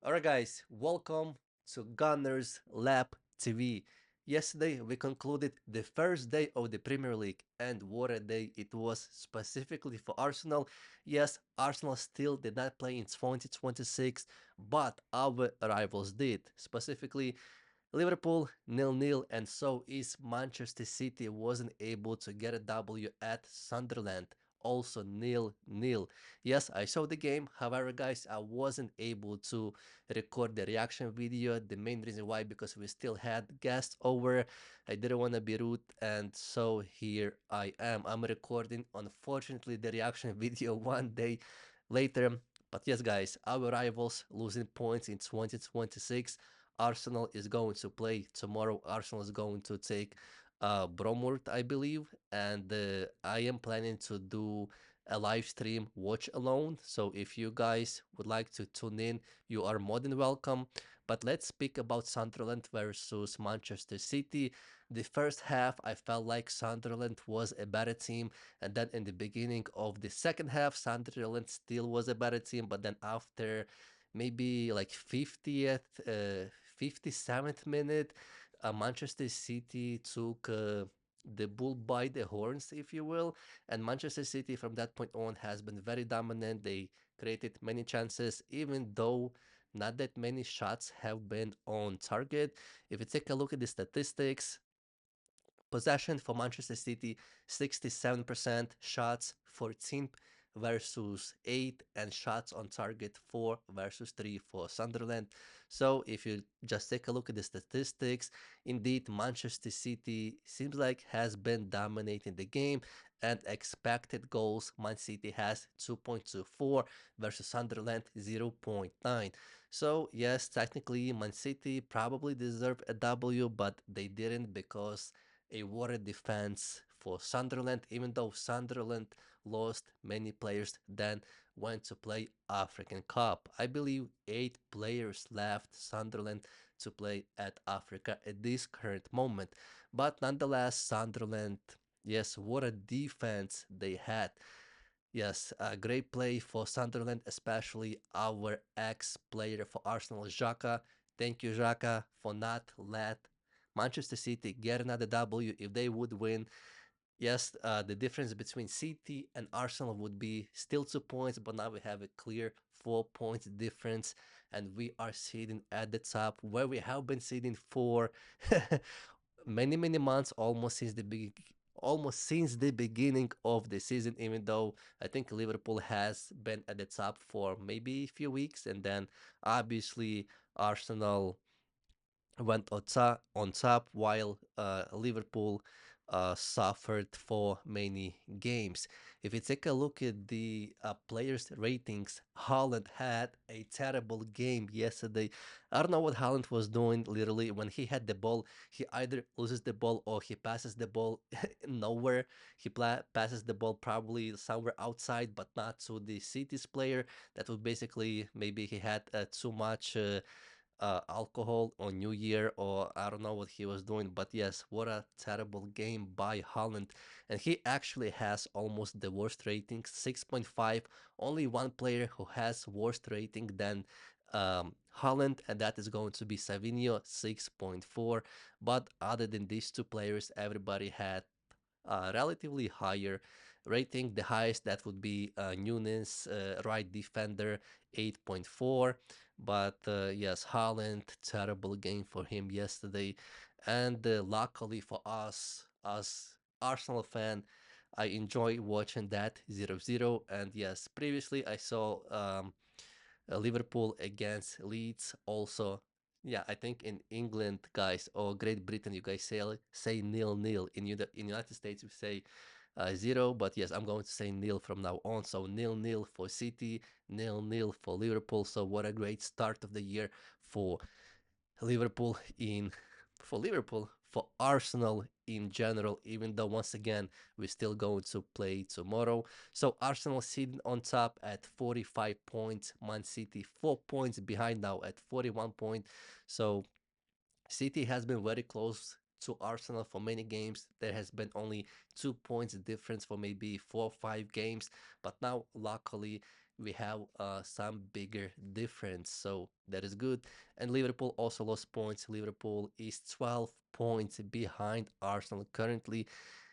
Alright, guys, welcome to Gunners Lab TV. Yesterday, we concluded the first day of the Premier League, and what a day it was specifically for Arsenal. Yes, Arsenal still did not play in 2026, but our rivals did. Specifically, Liverpool nil-nil, and so is Manchester City wasn't able to get a W at Sunderland. Also nil-nil. Yes, I saw the game. However, guys, I wasn't able to record the reaction video. The main reason why, because we still had guests over. I didn't want to be rude, and so here I am. I'm recording, unfortunately, the reaction video one day later. But yes, guys, our rivals losing points in 2026. Arsenal is going to play tomorrow. Arsenal is going to take Bromward, I believe, and I am planning to do a live stream watch alone. So if you guys would like to tune in, you are more than welcome. But let's speak about Sunderland versus Manchester City. The first half, I felt like Sunderland was a better team, and then in the beginning of the second half, Sunderland still was a better team. But then after maybe like 57th minute, Manchester City took the bull by the horns, if you will. And Manchester City, from that point on, has been very dominant. They created many chances, even though not that many shots have been on target. If you take a look at the statistics, possession for Manchester City 67%, shots 14 versus 8, and shots on target 4 versus 3 for Sunderland. So if you just take a look at the statistics, indeed Manchester City seems like has been dominating the game, and expected goals Man City has 2.24 versus Sunderland 0.9. So yes, technically Man City probably deserved a W, but they didn't because a water defense for Sunderland, even though Sunderland lost many players, then went to play African Cup. I believe 8 players left Sunderland to play at Africa at this current moment. But nonetheless, Sunderland, yes, what a defense they had. Yes, a great play for Sunderland, especially our ex-player for Arsenal, Xhaka. Thank you, Xhaka, for not let Manchester City get another W. If they would win, yes, the difference between City and Arsenal would be still 2 points, but now we have a clear 4 points difference, and we are sitting at the top where we have been sitting for many months, almost since the beginning of the season. Even though I think Liverpool has been at the top for maybe a few weeks, and then obviously Arsenal went on top while Liverpool suffered for many games. If you take a look at the players' ratings, Haaland had a terrible game yesterday. I don't know what Haaland was doing. Literally, when he had the ball, he either loses the ball or he passes the ball nowhere. He passes the ball probably somewhere outside, but not to the City's player. That would basically maybe he had too much alcohol on New Year, or I don't know what he was doing. But yes, what a terrible game by Holland. And he actually has almost the worst rating, 6.5. Only one player who has worst rating than Holland, and that is going to be Savinho, 6.4. But other than these two players, everybody had relatively higher rating. The highest that would be Nunes, right defender, 8.4. But yes, Haaland, terrible game for him yesterday. And luckily for us, as Arsenal fan, I enjoy watching that 0-0. And yes, previously I saw Liverpool against Leeds also. Yeah, I think in England, guys, or Great Britain, you guys say nil-nil. In United States, we say 0. But yes, I'm going to say nil from now on. So nil-nil for City, nil-nil for Liverpool. So what a great start of the year for Liverpool in for Liverpool, for Arsenal in general, even though once again we're still going to play tomorrow. So Arsenal sitting on top at 45 points, Man City 4 points behind now at 41 points. So City has been very close to Arsenal for many games. There has been only 2 points difference for maybe 4 or 5 games, but now luckily we have some bigger difference. So that is good. And Liverpool also lost points. Liverpool is 12 points behind Arsenal currently.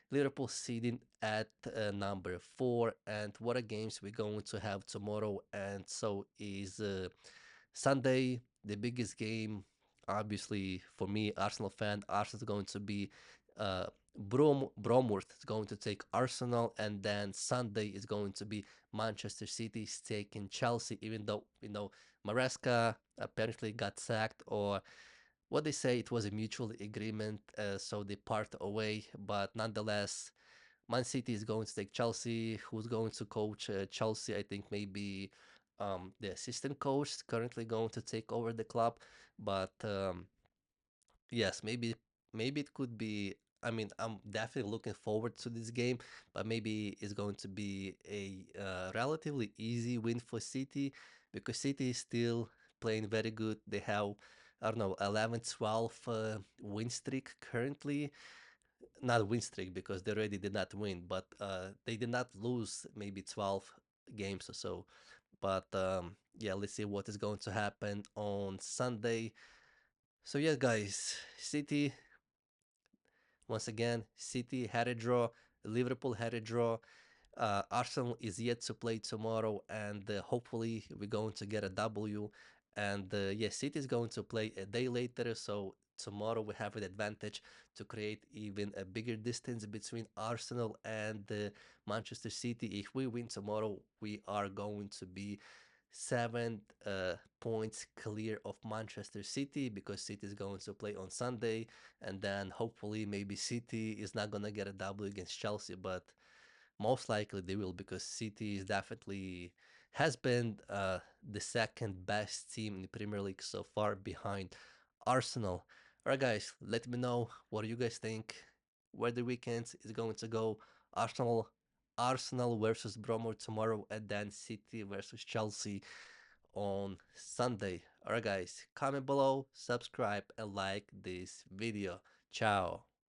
Liverpool sitting at number 4. And what a games we're going to have tomorrow. And so is Sunday, the biggest game. Obviously, for me, Arsenal fan, Arsenal is going to be uh, Bromworth is going to take Arsenal, and then Sunday is going to be Manchester City taking Chelsea. Even though Maresca apparently got sacked, or what they say, it was a mutual agreement, so they part away. But nonetheless, Man City is going to take Chelsea. Who's going to coach Chelsea? I think maybe the assistant coach is currently going to take over the club. But yes, maybe it could be. I mean, I'm definitely looking forward to this game, but maybe it's going to be a relatively easy win for City because City is still playing very good. They have, I don't know, 11, 12 win streak currently. Not win streak because they already did not win, but they did not lose maybe 12 games or so. But yeah, let's see what is going to happen on Sunday. So yeah, guys, City once again, City had a draw, Liverpool had a draw. Arsenal is yet to play tomorrow, and hopefully we're going to get a W. And yeah, City is going to play a day later, so tomorrow we have an advantage to create even a bigger distance between Arsenal and Manchester City. If we win tomorrow, we are going to be 7 points clear of Manchester City because City is going to play on Sunday, and then hopefully maybe City is not gonna get a W against Chelsea, but most likely they will because City is definitely has been the second best team in the Premier League so far behind Arsenal. All right, guys, let me know what do you guys think. Where the weekend is going to go. Arsenal, Arsenal versus Bromo tomorrow, and then City versus Chelsea on Sunday. All right, guys, comment below, subscribe, and like this video. Ciao.